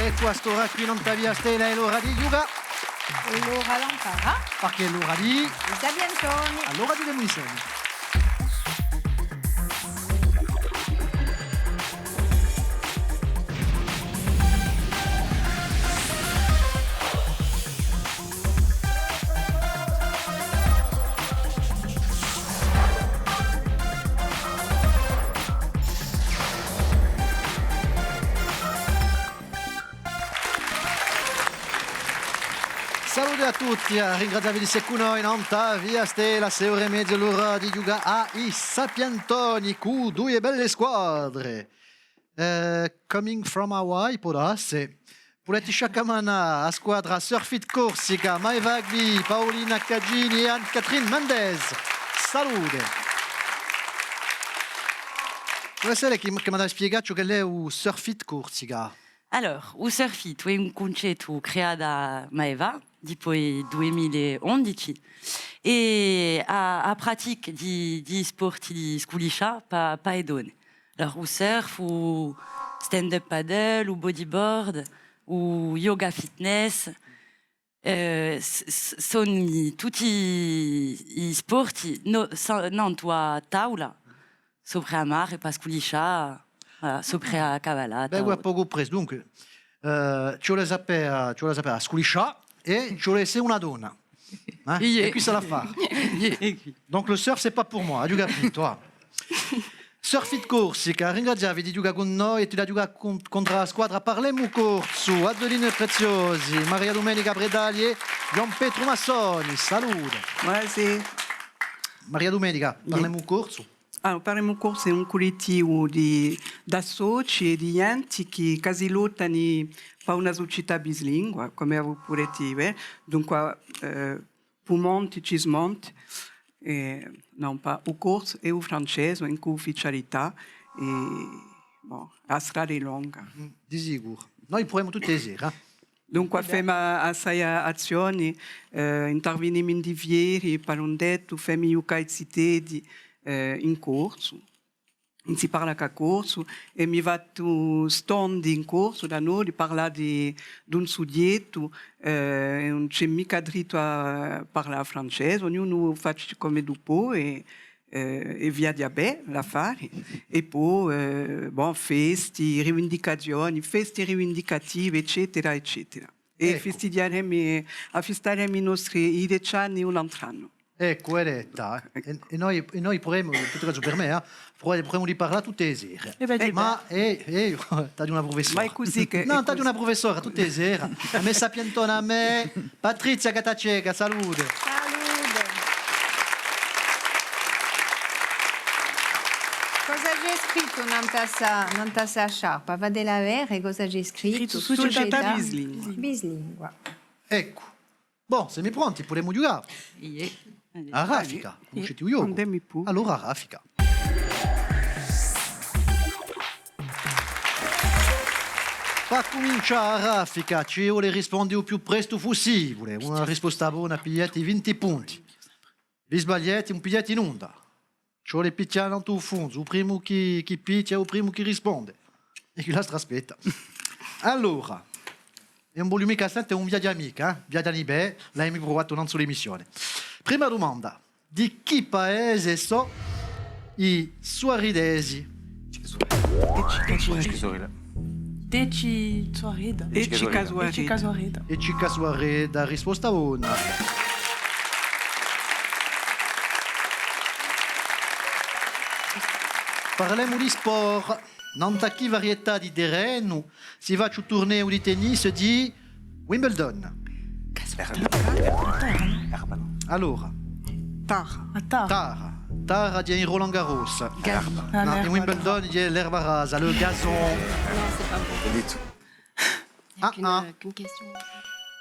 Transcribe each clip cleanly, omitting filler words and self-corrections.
E quest'ora qui non t'avvia stella è l'ora di Yuga. E l'ora Lampara. Perché è l'ora di... Xavier Antoni. Allora di demolizioni. Salute a tutti, ringraziavi di Secuno in onta, via stella, 6 ore e mezzo l'ora di Yuga a i Sapiantoni, due belle squadre. Coming from Hawaii, può darsi. Puletti Sciacamana, a squadra Surfit Corsica, Maeva Agbi, Paolina Cagini e Anne-Catherine Mendez. Salute. Vuole essere che mi ha spiegato che lei è un Surfit Corsica. Alors, o Surfit è un concetto creato da Maeva, poi 2011, e a pratica di sport di sculiscia pa e donne. Alors, o surf, o stand-up paddle, o bodyboard, o yoga fitness, sono tutti i sport non a tavola, sopra a mare, pa sculiscia, sopra a cavalata. Beh, guarda, poco preso. Dunque, ci vuole sapere a sculiscia et ci vuole essere una donna. E qui ça la fa. Donc le surf, c'est pas pour moi, tu capito, toi. Surfit Corsica, ringraziavi di giocare con noi e ti da giocare contro la squadra Parlemo Corso, Adeline Preziosi, Maria Domenica Bredali e Gian Petro Massoni. Salute. Buonasera. Maria Domenica, Parlemo Corso. Allora, Parlemo Corso è un collettivo di soci e di enti che quasi lottano per una società bislingua, come avevo pure dire. Dunque, Piemonte, Cismonte, non pas o corso e o francese, in cui ufficialità, e bon, la strada è lunga. Di sicuro. Noi proviamo tutte le sere. Dunque, facciamo assai azioni, interveniamo in divieri, per un detto, facciamo eucarizità in corso. Non si parla che a corso, e mi va tu stand in corso da noi, parla di un soggetto, non c'è mica dritto a parlare francese, ognuno fa come dopo e via di abè la fare. E poi, feste rivendicative, eccetera, eccetera. E festeggiaremo i nostri 10 anni un altro anno. Ecco, è detta. E noi proviamo, per me, proviamo di parlare tutte le sere. Ma t'ha di una professora. Ma è così che... No, t'ha di una professora tutte le sere. A me Sapientona, a me Patrizia Cataceca, salute. Salute. Cosa c'è scritto in tassa sciarpa? Va della vera e cosa c'è scritto? Società bislingua. Bislingua. Ecco. Bon, siamo pronti, potremmo giocare. A raffica, conoscete io? Andiamo pure. Allora a raffica. Per cominciare a raffica, ci vuole rispondere il più presto possibile. Una risposta buona, pigliati 20 punti. Gli sbagliati, un pigliati in onda. Ci vuole picchiare in tuo fondo. Il primo che picchia è il primo che risponde. E chi l'altro aspetta. Allora, è un volume castante, è un via di amica, via di Anibè, l'hai provato non sull'emissione. Prima domanda, di che paese sono i suaridesi? Deci Suareda. E Casuareda. E Cica Suareda, risposta una. Parliamo di sport. Non da che varietà di terreno si va al torneo di tennis di Wimbledon. Allora, Tara di Roland Garros. No, in Wimbledon di l'erba rasa, le gazon.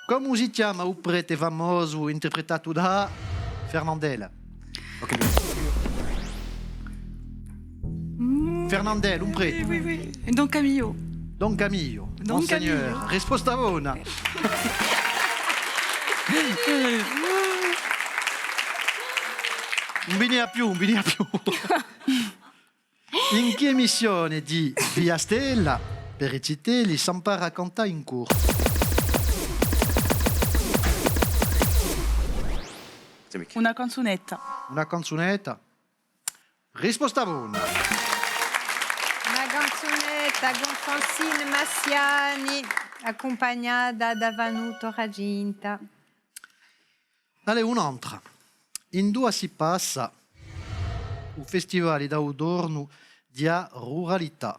Come si chiama un prete famoso interpretato da Fernandel? Fernandel, un prete. Oui. Don Camillo. Don Camillo. Monseigneur. Risposta buona. Un bini a più. In che emissione di Via Stella, per recitare, s'ampara a cantare in coro. Una canzonetta. Una canzonetta. Risposta buona. Una canzonetta con Francine Massiani, accompagnata da Vanuto Raginta. Allez, un'altra. In due si passa il festival d'Audorno di ruralità.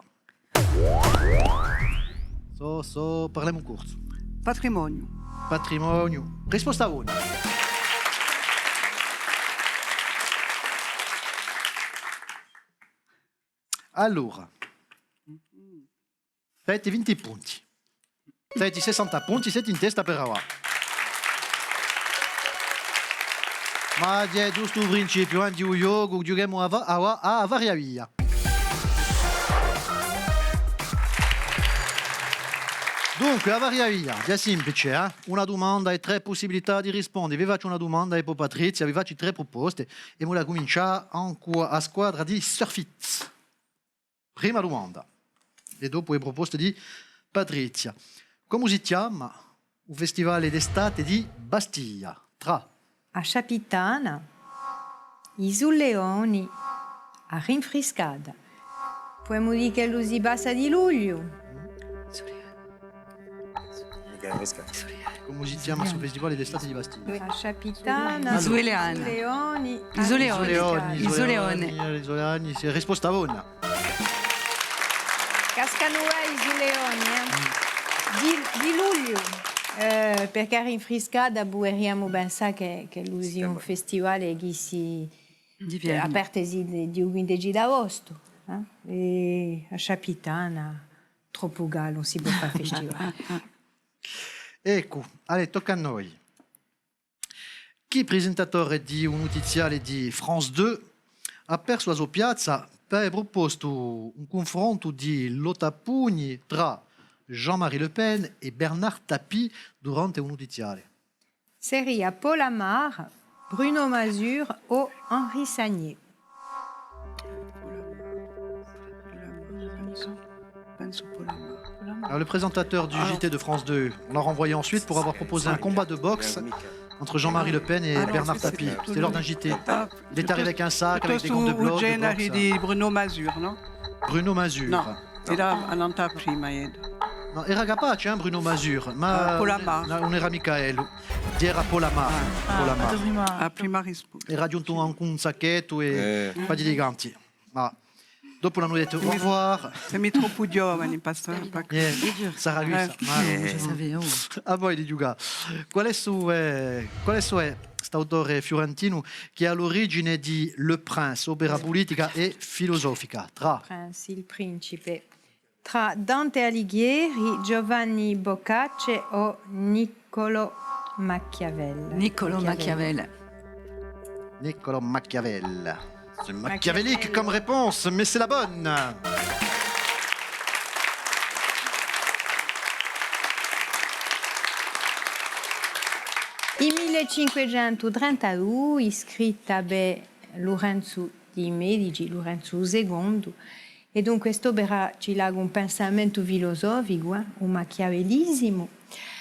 Parliamo un corso. Patrimonio. Patrimonio. Risposta buona. Allora, avete 20 punti. Avete 60 punti, siete in testa per ora. Ma è giusto il principio, di un yoga, giochiamo a varia via. Dunque, a varia via, è semplice, eh? Una domanda e 3 possibilità di rispondere. Vi faccio una domanda e poi Patrizia, vi faccio 3 proposte e vogliamo cominciare a squadra di Surfit. Prima domanda e dopo le proposte di Patrizia. Come si chiama il festival d'estate di Bastiglia? Tra A Chapitana, i Leoni, a Rinfriscada. Possiamo dire che lo si passa di luglio. come si chiama il festival d'estate di Bastiglia? A Chapitana, Isoleani. Leoni, Isoleani, sì, risposta buona. Cascanua di luglio, perché a Rinfriscada bueriamo ben sa che è un festival che si aperto di 15 d'agosto. E a Chapitana, troppo gallo, non si può fare festival. Ecco, allora tocca a noi. Chi presentatore di un notiziale di France 2 ha perso la sua piazza per proposto un confronto di lotta a pugni tra Jean-Marie Le Pen e Bernard Tapie durante un notiziale. Seria Paul Amar, Bruno Mazur o Henri Sagnier. Alors, le présentateur du JT de France 2, on l'a renvoyé ensuite pour avoir proposé un combat de boxe entre Jean-Marie Le Pen et Bernard Tapie. C'était lors d'un JT. Il est arrivé avec un sac, avec des gants de bloc. Il genere di Bruno Masur, no? Bruno Mazur. No, era all'anta prima. No, era capace, Bruno Mazur, ma Paul Amar. non era Michael. Era Paul Amar. Paul Amar. A prima risposta. Era giunto anche un sacchetto e un paio di ganti. Ma dopo l'hanno detto au revoir. Siamo troppo giovani, pastore. Sarà lui, sa. Je savais. A voi di giocare. Qual è questo autore fiorentino che è all'origine di Le Prince, opera politica e filosofica? Tra Prince, il principe. Tra Dante Alighieri, Giovanni Boccaccio o Niccolò Machiavelli. Niccolò Machiavelli. Niccolò Machiavelli. C'est machiavélique comme réponse, mais c'est la bonne. In 1532, iscritta da Lorenzo di Medici, Lorenzo II, e dunque quest'opera ci lega un pensamento filosofico, un machiavellismo,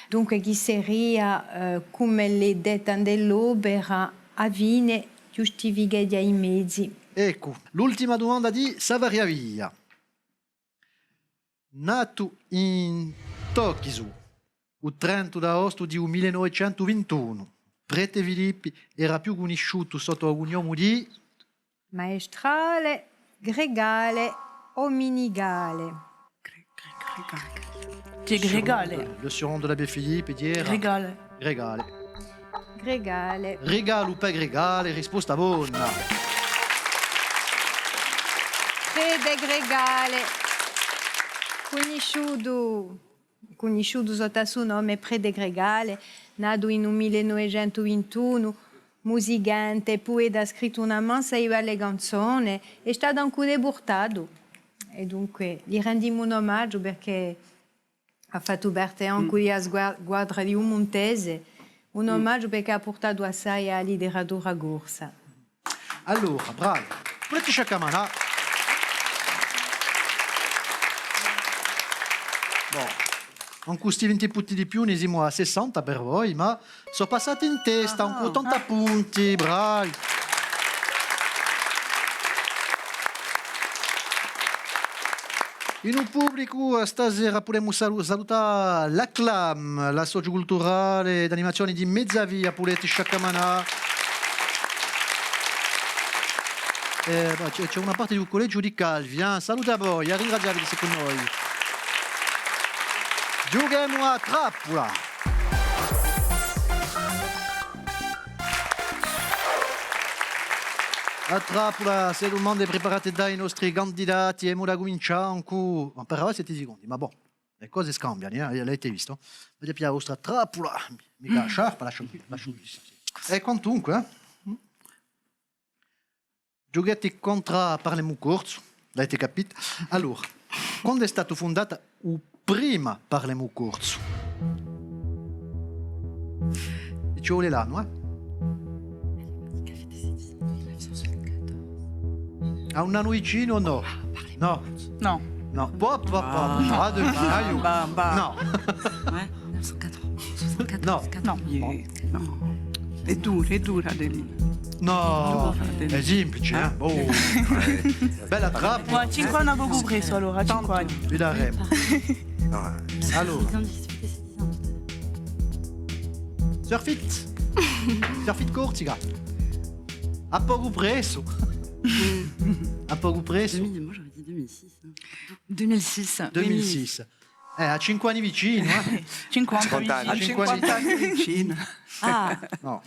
dunque che seria, come le dette dell'opera, a fine giustificare i mezzi. Ecco, l'ultima domanda di Savaria Via. Nato in Tokisu, il 30 agosto di 1921, Prete Filippi era più conosciuto sotto il nome di Maestrale, gregale o minigale. Che gregale. Le surnom de l'abbé Philippe era Gregale. Gregale. Gregale. Regalo o per gregale, risposta buona. Fede Gregale, conosciuto sotto il suo nome Prede Gregale, nato in 1921, musicante, poeta, ha scritto una massa di belle canzoni, è stato anche deportato. E dunque gli rendiamo un omaggio perché ha fatto parte anche a squadra di un montese, un omaggio perché ha portato assai alla letteratura corsa. Allora, bravi. Potete sciacamana. Con questi 20 punti di più ne siamo a 60 per voi, ma sono passati in testa, con 80 punti, bravi. In un pubblico stasera possiamo salutare la CLAM, la socioculturale d'animazione di Mezzavia, Puletti Sciaccamanà. C'è una parte del collegio di Calvi, saluta a voi, ringraziabili secondo noi. Giochiamo a trappola. A trappola, se domande preparate dai nostri candidati e ora cominciamo con... Ma per ora 7 secondi, ma boh, le cose scambiano, l'avete visto? Vedete la vostra trappola, mica sciarpa, lascio qui. E quantunque, giochetti contro Parliamo Corso, l'avete capito? Allora, quando è stata fondata o prima Parliamo Corso? Dicevo l'anno, A un anno vicino o no? No. No. No. Pop. No. Ouais, 1980. No. No. No. È dura, Adelina. No. È semplice, Oh. Bella trappola. Moi, 5 anni avevo preso allora, 5 anni. Vi daremo. Allora, Surfit Corsica. A poco preso. A poco preso. Moi, j'aurais dit 2006. 2006. 2006. A 5 anni vicino, 50 A anni. 50 anni vicino. Ah, No.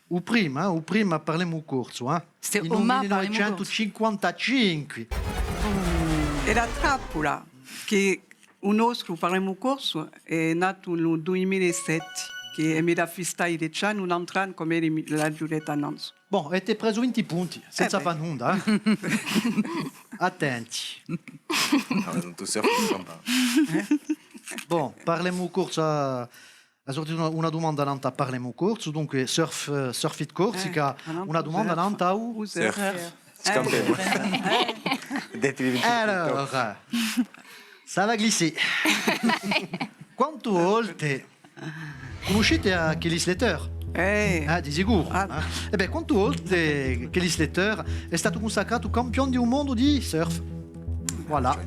O prima Parliamo Corso, C'était In Omar Parliamo 1955. E la trappola, che un nostro Parliamo Corso è nato nel 2007, che è da festare 10 anni, un altro anno come la Giulietta Nanzo. Bon, avete preso 20 punti, senza beh. fare nulla. Attenti. Non tu surfi pas. Bon, Parliamo Corso ha sortito una domanda nanta Parliamo Corso, dunque Surfit Corsica, una domanda nanta u... Surf. Scampiamo. Detti di 20 Alors, ça va glisser. Quante volte conoscete a Kelly Slater? Di sicuro. Ebbene, quante volte Kelly Slater è stato consacrato campione del mondo di surf? Voilà.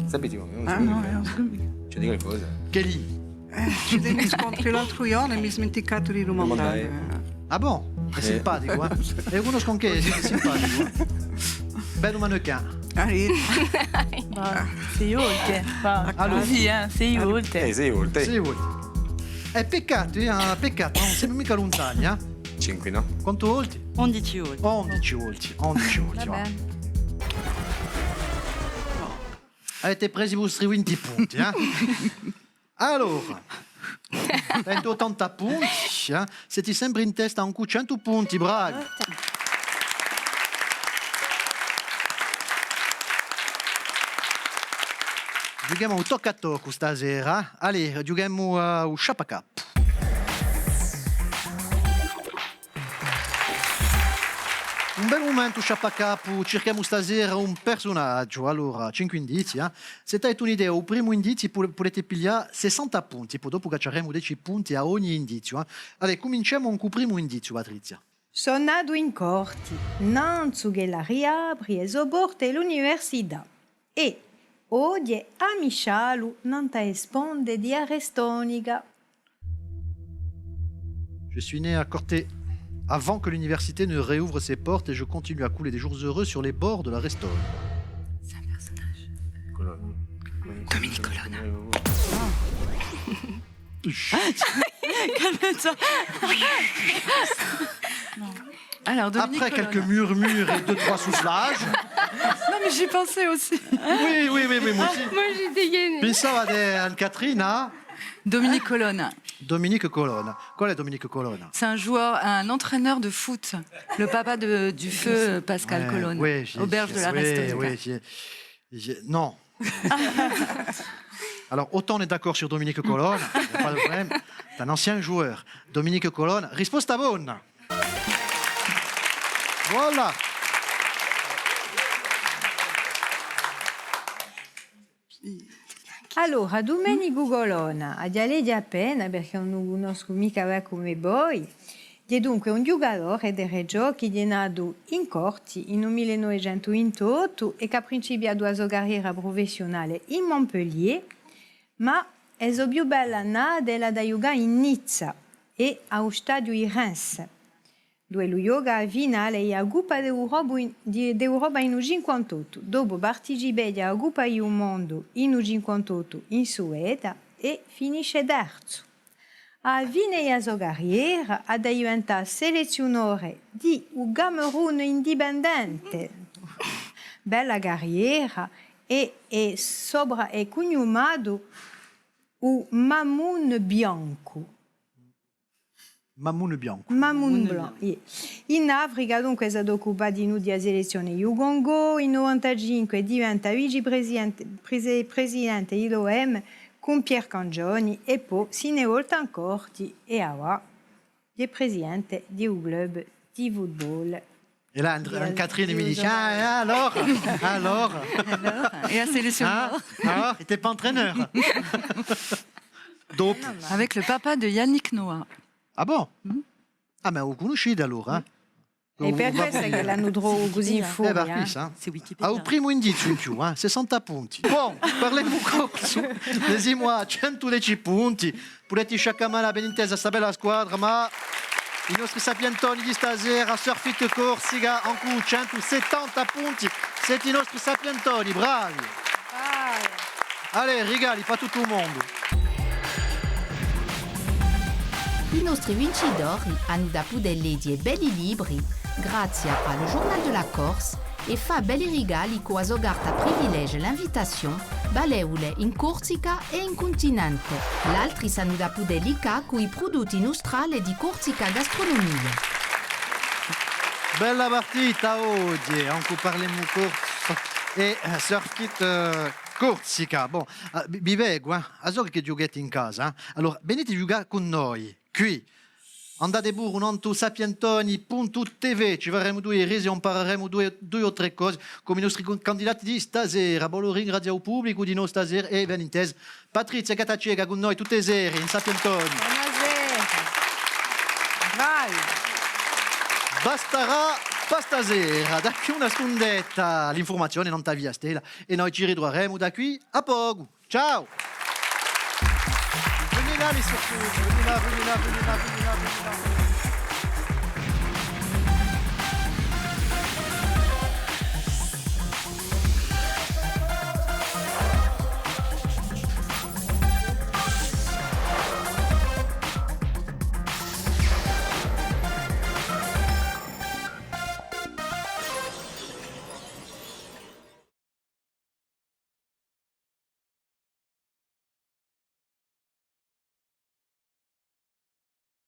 Sapete c'è di qualcosa? Kelly. Ci devi scontri l'altro giorno e mi ho dimenticato di domandare. Ah bon? È simpatico, E conosco anche, è simpatico. Bello mannequin. Sei oltre. Allora. Così, sei oltre. Sei oltre. Sì, vuoi. È peccato, peccato, non siamo mica lontani, 5, no? Quante volte? 11 volte. 11 volte, 11 volte. Vabbè. Avete preso i vostri 20 punti, Allora, 180 punti, siete sempre in testa con 100 punti, bravi. Giochiamo un tocca a tocco stasera. Allez, giochiamo a Chapacap. Un bel momento Chapacap, cerchiamo stasera un personaggio. Allora, 5 indizi. Se avete un'idea, il primo indizio potete pigliare 60 punti, poi dopo cacceremo 10 punti a ogni indizio. Allora, cominciamo con il primo indizio, Patrizia. Sono nato in Corti, Nanzu che la riapri e sopporta l'università. E odie a Michalu non ti esponde di Arestonica. Je suis né à Corté avant que l'université ne réouvre ses portes et je continue à couler des jours heureux sur les bords de la Restone. C'est un personnage. Dominique Colonna. Calme-toi. Alors, Dominique Après Colonna. quelques murmures et 2-3 soufflages. Non, mais j'y pensais aussi. Oui, moi aussi. Moi, j'ai dégainé. Pensavo ad Anne-Catherine, Dominique Colonna. Dominique Colonna. Qual è Dominique Colonna? C'est un joueur, un entraîneur de foot. Le papa du feu Pascal Colonna. Oui, Auberge de la Restonica. Non. Alors, autant on est d'accord sur Dominique Colonna, y a pas de problème. C'est un ancien joueur. Dominique Colonna. Risposta buona. Voilà. Allora, domani googolona, a dialetti appena, perché non conosco mica come voi. E dunque un giocatore dei giochi è nato in Corti nel 1928 e che ha principiato la sua carriera professionale in Montpellier, ma è la più bella della da giocare in Nizza e allo stadio di Reims, dove lo gioca a finale e a Coppa d'Europa in 58, dopo partecipare alla Coppa del Mondo in 58 in Suède e finisce terzo. A fine della sua carriera è diventato selezionatore di un Camerun indipendente. Bella carriera e sopra è cognomato un Mamoun Bianco. Mamoun bianco. Mamoun Blanc. In Africa dunque è stato occupato della selezione di Congo, in 95 diventa vicepresidente dell'OM con Pierre Cangioni e poi si ne volta ancora e ora è presidente di un club di football. Et là, Catherine me dit, ah, alors Et la sélection alors, il n'était pas entraîneur. Donc, avec le papa de Yannick Noah. ah bon? Ah, mais vous connaissez alors, hein? E per questo è che l'hanno trovato così fuori. Hein? C'est Wikipédia. Au primo indizio in più, 60 punti. Bon, parliamo corso. Desiamo 110 punti. Puletti Sciacamala, Benintesa, sta bella squadra, ma i nostri sapientoni di stasera, Surfit Corsica, ancora 170 punti. Siete i nostri sapientoni, bravi. Allez, rigali per tutto il mondo. I nostri vincitori hanno da poter leggere belli libri grazie al Journal de la Corse e fa belli regali con la garta privilege l'invitation baleule in Corsica e in continente. L'altri hanno da poter liccare con i prodotti nostrali di Corsica Gastronomia. Bella partita oggi, anche parliamo corso e Surfit Corsica. Bon, vi vengo, a so che giocate in casa. Allora, venite a giocare con noi, qui. Andate pure un sapientoni.tv, ci faremo due resi, impareremo due o tre cose come i nostri candidati di stasera. Voglio ringraziare il pubblico di noi stasera e ben inteso. Patrizia Catacega con noi tutte le sere in Sapientoni. Buonasera. Vai. Basterà stasera, da qui una scondetta, l'informazione non via stella e noi ci ritroveremo da qui a poco. Ciao! Venite là, venite là.